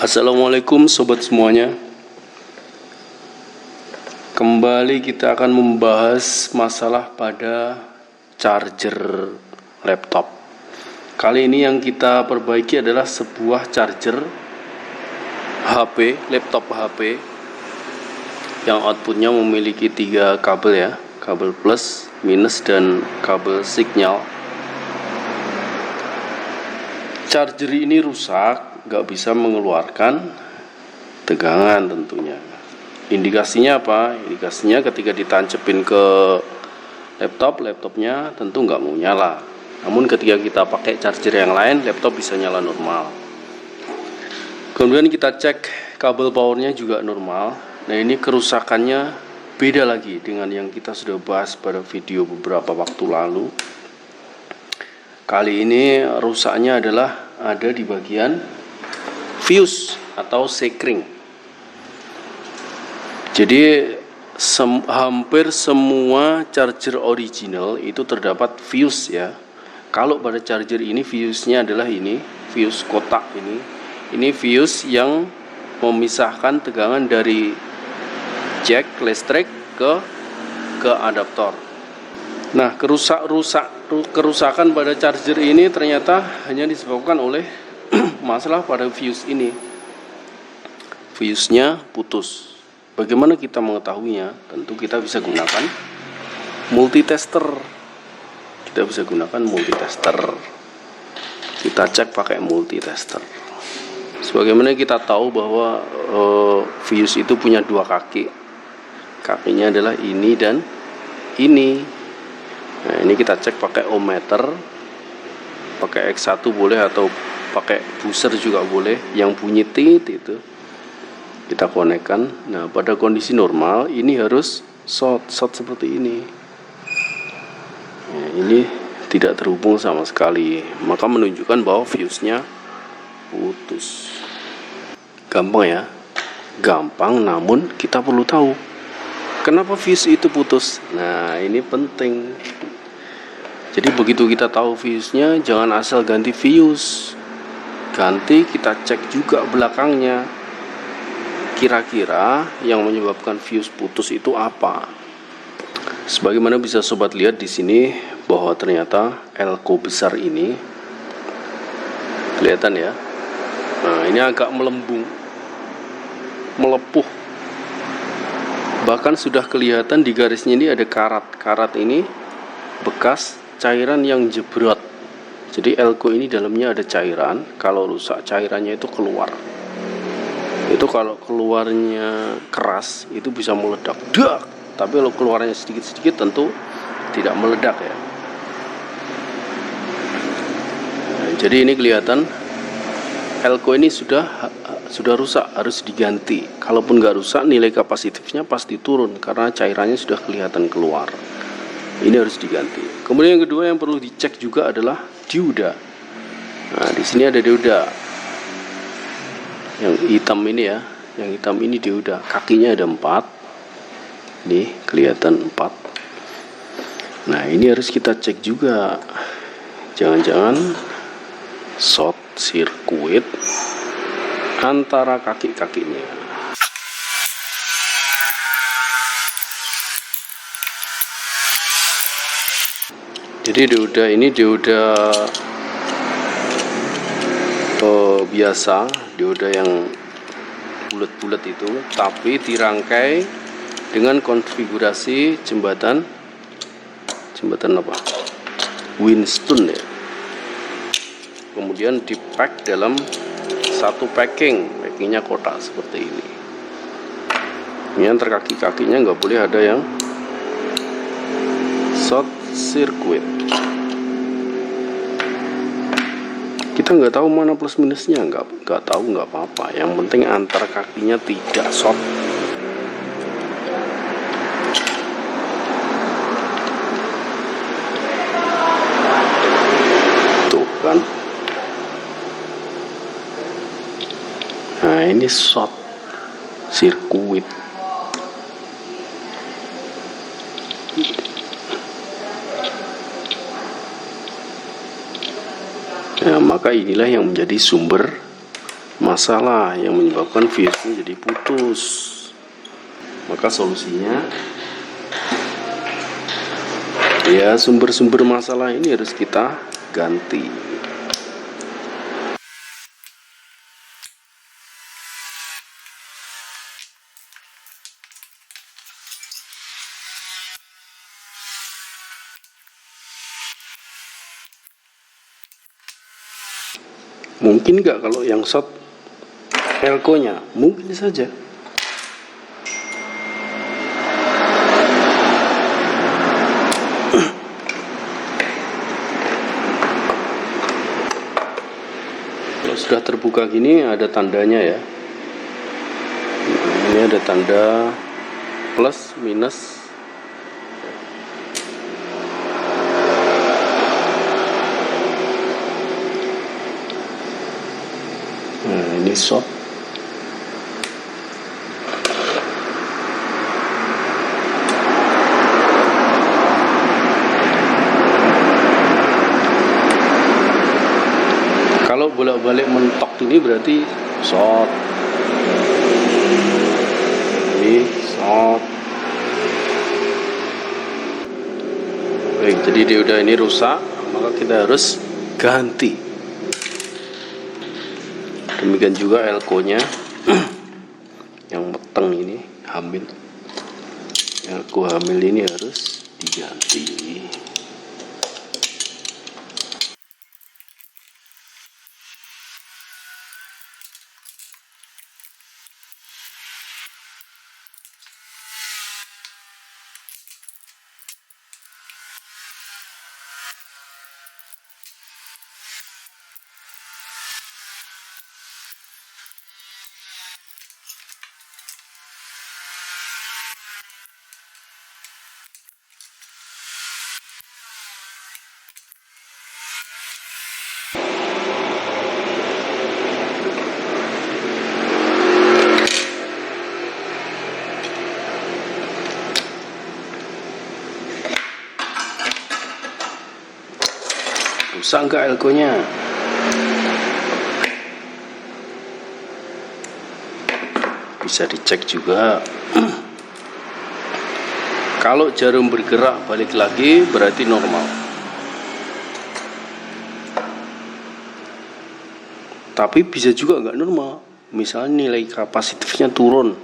Assalamualaikum sobat semuanya. Kembali kita akan membahas masalah pada charger laptop. Kali ini yang kita perbaiki adalah sebuah charger HP, laptop HP yang outputnya memiliki 3 kabel ya, kabel plus, minus, dan kabel signal. Charger ini rusak, gak bisa mengeluarkan tegangan tentunya. Indikasinya apa? Indikasinya ketika ditancepin ke laptopnya tentu nggak mau nyala. Namun ketika kita pakai charger yang lain, laptop bisa nyala normal. Kemudian kita cek kabel powernya juga normal. Nah, ini kerusakannya beda lagi dengan yang kita sudah bahas pada video beberapa waktu lalu. Kali ini rusaknya adalah ada di bagian fuse atau sekring. Jadi hampir semua charger original itu terdapat fuse ya. Kalau pada charger ini fuse-nya adalah ini, fuse kotak ini. Ini fuse yang memisahkan tegangan dari jack listrik ke adaptor. Nah, kerusakan pada charger ini ternyata hanya disebabkan oleh masalah pada fuse ini. Fuse-nya putus. Bagaimana kita mengetahuinya? Tentu kita bisa gunakan multitester. Kita cek pakai multitester. Sebagaimana kita tahu bahwa fuse itu punya 2 kaki. Kakinya adalah ini dan ini. Nah, ini kita cek pakai ohmmeter, pakai X1 boleh atau pakai buzzer juga boleh, yang bunyi tit itu kita konekkan. Nah, pada kondisi normal ini harus short seperti ini. Nah, ini tidak terhubung sama sekali, maka menunjukkan bahwa fuse-nya putus. Gampang ya, gampang, namun kita perlu tahu kenapa fuse itu putus. Nah, ini penting. Jadi begitu kita tahu fuse-nya, jangan asal ganti fuse. Ganti, kita cek juga belakangnya. Kira-kira yang menyebabkan fuse putus itu apa? Sebagaimana bisa sobat lihat di sini bahwa ternyata elko besar ini kelihatan ya. Nah, ini agak melembung, melepuh. Bahkan sudah kelihatan di garisnya ini ada karat. Karat ini bekas cairan yang jebrot. Jadi elko ini dalamnya ada cairan. Kalau rusak, cairannya itu keluar. Itu kalau keluarnya keras itu bisa meledak. Dak. Tapi kalau keluarnya sedikit-sedikit tentu tidak meledak ya. Nah, jadi ini kelihatan elko ini sudah rusak, harus diganti. Kalaupun nggak rusak, nilai kapasitifnya pasti turun karena cairannya sudah kelihatan keluar. Ini harus diganti. Kemudian yang kedua yang perlu dicek juga adalah dioda. Nah, di sini ada dioda. Yang hitam ini ya, yang hitam ini dioda. Kakinya ada 4. Nih, kelihatan 4. Nah, ini harus kita cek juga. Jangan-jangan short circuit antara kaki-kakinya. Jadi dioda ini dioda biasa, dioda yang bulat-bulat itu, tapi dirangkai dengan konfigurasi jembatan apa? Winston ya. Kemudian dipack dalam satu packingnya kotak seperti ini. Ini antar kaki-kakinya nggak boleh ada yang short circuit. Kita nggak tahu mana plus minusnya, nggak tahu, nggak apa-apa. Yang penting antar kakinya tidak short. Tuh kan. Nah, ini short circuit. Nah, maka inilah yang menjadi sumber masalah yang menyebabkan fuse-nya jadi putus. Maka solusinya ya sumber-sumber masalah ini harus kita ganti. Mungkin nggak kalau yang short elko-nya? Mungkin saja. Kalau sudah terbuka gini ada tandanya ya. Ini ada tanda plus minus. Nah, ini short. Kalau bolak-balik mentok ini berarti short. Ini short. Baik, jadi dioda ini rusak, maka kita harus ganti. Demikian juga elko-nya yang meteng ini hamil. Elko hamil ini harus diganti. Rusak nggak elko-nya? Bisa dicek juga. Kalau jarum bergerak balik lagi berarti normal. Tapi bisa juga nggak normal. Misalnya nilai kapasitifnya turun.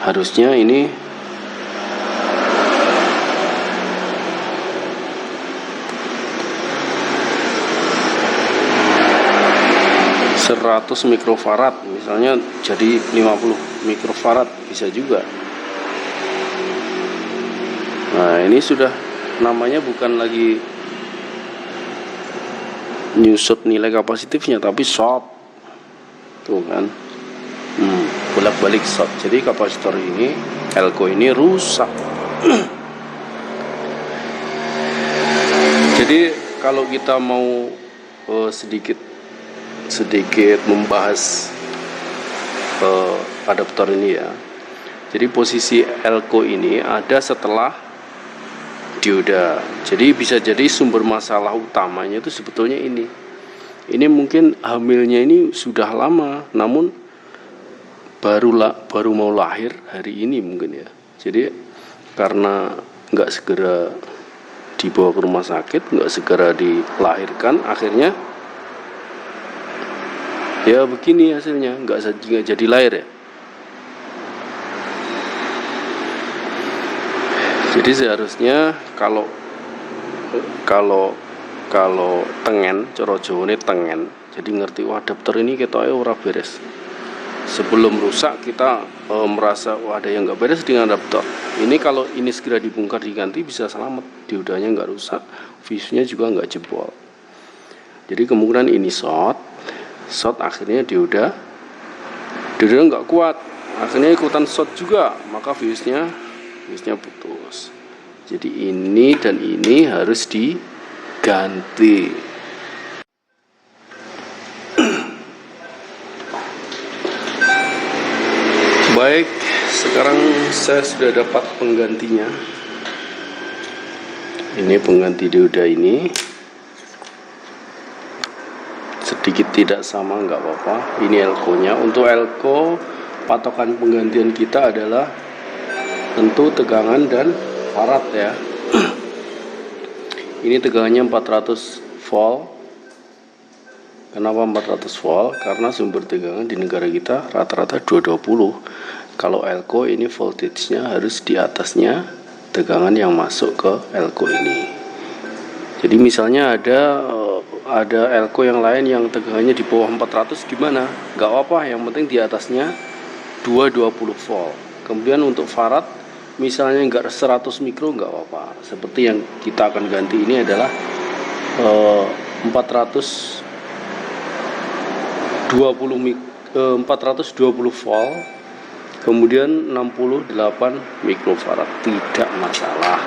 Harusnya ini 100 mikrofarad, misalnya jadi 50 mikrofarad, bisa juga. Nah, ini sudah namanya bukan lagi nyusut nilai kapasitifnya, tapi short. Tuh kan, bolak-balik short. Jadi kapasitor ini, elko ini rusak. Jadi kalau kita mau sedikit membahas adaptor ini ya. Jadi posisi elko ini ada setelah dioda. Jadi bisa jadi sumber masalah utamanya itu sebetulnya ini. Ini mungkin hamilnya ini sudah lama, namun baru mau lahir hari ini mungkin ya. Jadi karena nggak segera dibawa ke rumah sakit, nggak segera dilahirkan, akhirnya ya begini hasilnya, nggak jadi lahir ya. Jadi seharusnya kalau tengen, cara Jawane tengen, jadi ngerti wah adaptor ini ketoke ora beres. Sebelum rusak kita merasa wah ada yang nggak beres dengan adaptor. Ini kalau ini segera dibongkar diganti bisa selamat, diodanya nggak rusak, fuse-nya juga nggak jebol. Jadi kemungkinan ini short akhirnya dioda nggak kuat, akhirnya ikutan short juga, maka fuse-nya putus. Jadi ini dan ini harus diganti. Baik, sekarang saya sudah dapat penggantinya. Ini pengganti dioda ini. sedikit tidak sama nggak apa-apa. Ini elko nya. Untuk elko patokan penggantian kita adalah tentu tegangan dan farad ya. Ini tegangannya 400 volt. Kenapa 400 volt? Karena sumber tegangan di negara kita rata-rata 220. Kalau elko ini voltage-nya harus di atasnya tegangan yang masuk ke elko ini. Jadi misalnya ada elko yang lain yang tegangannya di bawah 400 gimana? Gak apa-apa, yang penting di atasnya 220 volt. Kemudian untuk farad misalnya nggak 100 mikro nggak apa-apa. Seperti yang kita akan ganti ini adalah 420 volt, kemudian 68 mikrofarad, tidak masalah,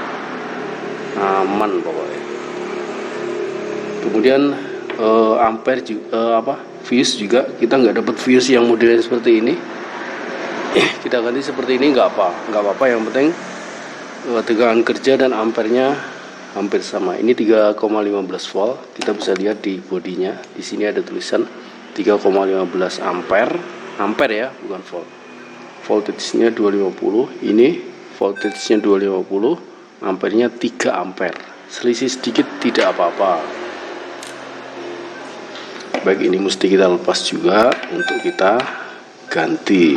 aman pokoknya. Kemudian ampere juga, fuse juga kita nggak dapat fuse yang modelnya seperti ini. Kita ganti seperti ini nggak apa-apa, yang penting tegangan kerja dan ampernya hampir sama. Ini 3,15 volt, kita bisa lihat di bodinya. Di sini ada tulisan 3,15 ampere ya, bukan volt. Voltage-nya 250, ini voltage-nya 250, ampernya 3 ampere. Selisih sedikit tidak apa-apa. Baik, ini mesti kita lepas juga untuk kita ganti.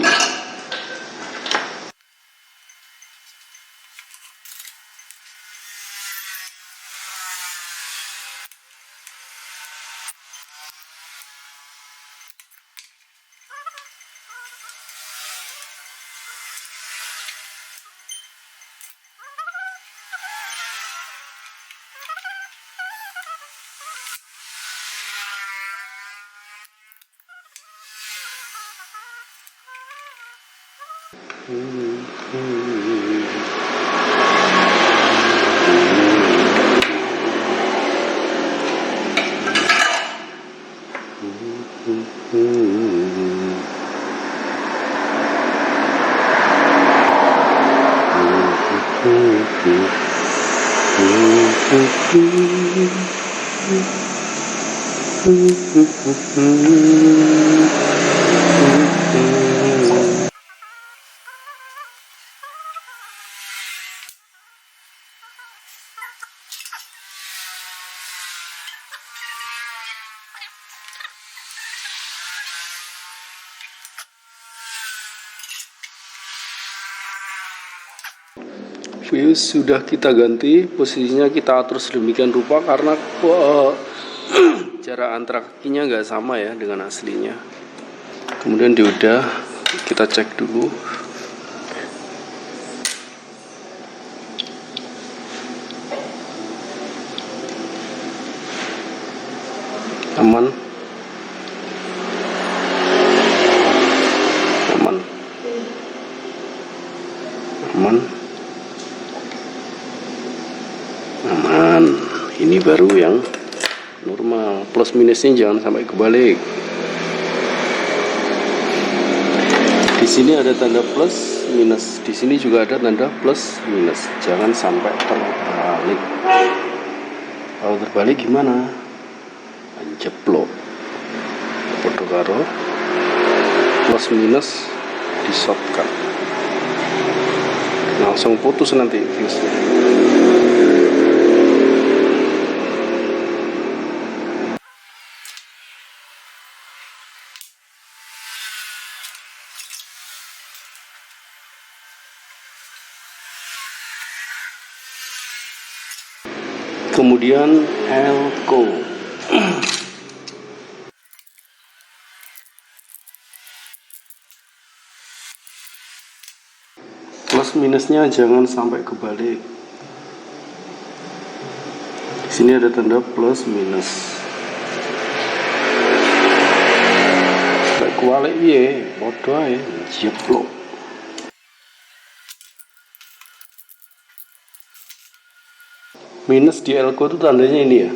Fuse sudah kita ganti, posisinya kita atur sedemikian rupa karena jarak antara kakinya nggak sama ya dengan aslinya. Kemudian dioda kita cek dulu. Aman. Ini baru yang normal. Plus minusnya jangan sampai kebalik. Di sini ada tanda plus minus, di sini juga ada tanda plus minus. Jangan sampai terbalik. Kalau terbalik gimana? Jeplok. Foto karo plus minus di shortcut. Langsung putus nanti fuse-nya. Kemudian elko. Plus minusnya jangan sampai kebalik. Di sini ada tanda plus minus. Kayak kualik ya, bodoh ya, jeplok. Minus di elko itu tandanya ini ya,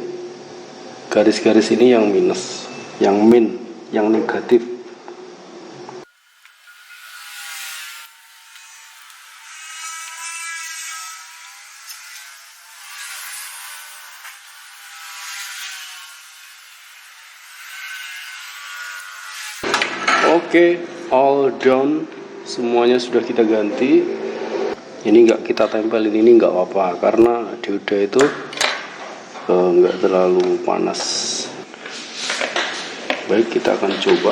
garis-garis ini yang minus, yang min, yang negatif. Oke, all done, semuanya sudah kita ganti. Ini nggak kita tempelin, ini nggak apa-apa karena dioda itu nggak terlalu panas. Baik, kita akan coba.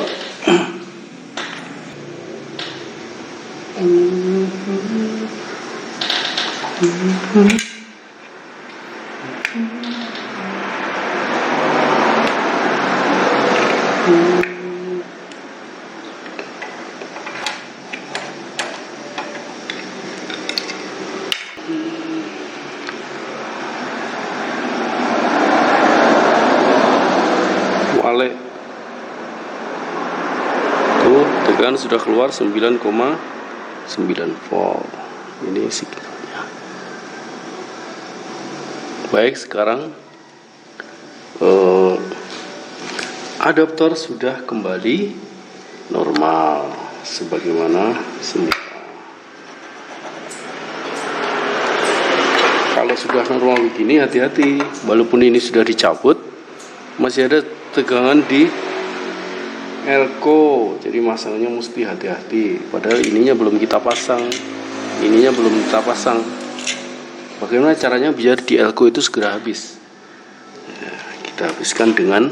Wale tuh, tegangan sudah keluar 9,9 volt. Ini signalnya. Baik, sekarang adaptor sudah kembali normal sebagaimana semula. Kalau sudah normal begini, hati-hati, walaupun ini sudah dicabut masih ada tegangan di elko, jadi masangnya mesti hati-hati. Padahal ininya belum kita pasang, Bagaimana caranya biar di elko itu segera habis? Ya, kita habiskan dengan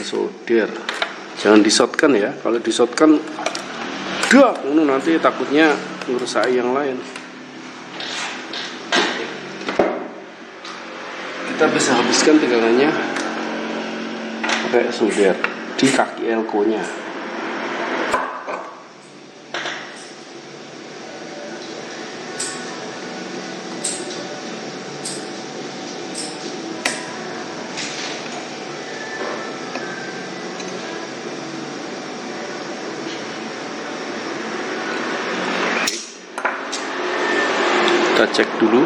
solder. Jangan disotkan ya. Kalau disotkan, nanti takutnya merusak yang lain. Kita bisa habiskan tegangannya pakai solder di kaki elko-nya. Kita cek dulu.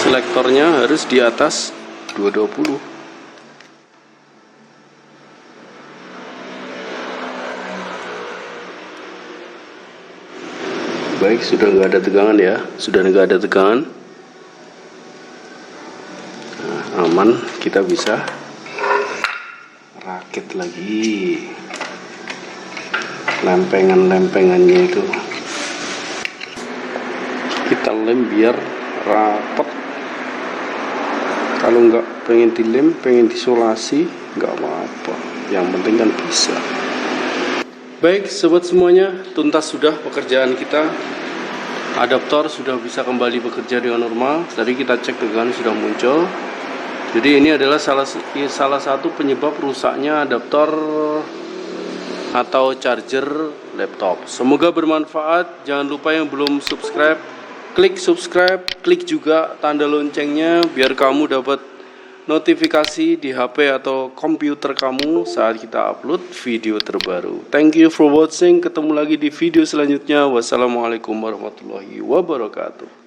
Selektornya harus di atas 220. Baik, sudah nggak ada tegangan ya, Nah, aman, kita bisa rakit lagi lempengannya itu. Kita lem biar rapat. Kalau nggak pengen dilem, pengen disolasi, nggak apa-apa. Yang penting kan bisa. Baik, sobat semuanya, tuntas sudah pekerjaan kita. Adaptor sudah bisa kembali bekerja dengan normal. Tadi kita cek tegangan sudah muncul. Jadi ini adalah salah satu penyebab rusaknya adaptor atau charger laptop. Semoga bermanfaat. Jangan lupa yang belum subscribe, klik subscribe, klik juga tanda loncengnya biar kamu dapat notifikasi di HP atau komputer kamu saat kita upload video terbaru. Thank you for watching. Ketemu lagi di video selanjutnya. Wassalamualaikum warahmatullahi wabarakatuh.